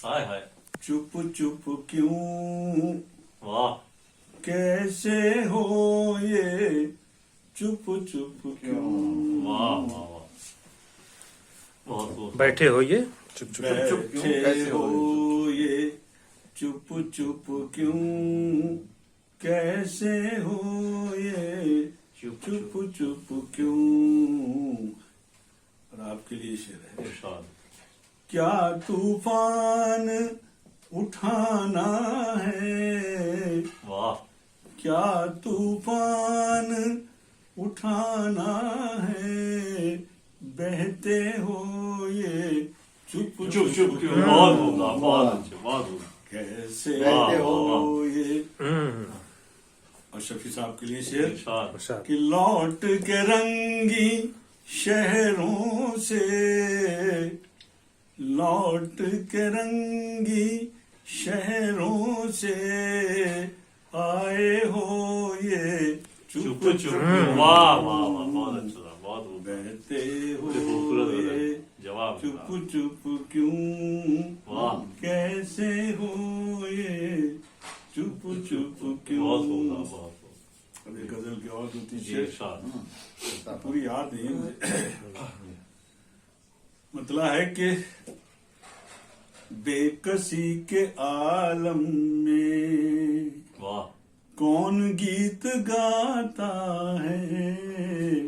हाय हाय। चुप चुप क्यों, वाह कैसे हो ये, चुप चुप क्यों। वाह वाह वाह, बहुत खूब। बैठे हो ये चुप चुप बैठे हो ये, चुप चुप क्यों, कैसे हो ये, चुप चुप क्यों। और आपके लिए शेर है। इरशाद। क्या तूफान उठाना है, वाह क्या तूफान उठाना है, बहते हो ये चुप चुप चुप क्यों। बहुत होगा, बहुत अच्छे, बहुत होगा। कैसे बहते हो ये। और शफी साहब के लिए शेर। इरशाद। कि लौट के रंगी शहरों से, लौट के रंगी शहरों से, आए हो ये चुप चुप क्यों। वाह वाह वाह, बहुत अच्छा था, बहुत होगा। बहते हो बड़े खूबसूरत हो ये गए। जवाब चुप चुप क्यों, वाह, कैसे हो ये, चुप चुप क्यों। बहुत होगा, बहुत होगा। अब एक गजल की और 2-3 जी, शेर इरशाद। पूरी याद नहीं है मुझे। मतलब है कि बेकसी के आलम में वाह कौन गीत गाता है,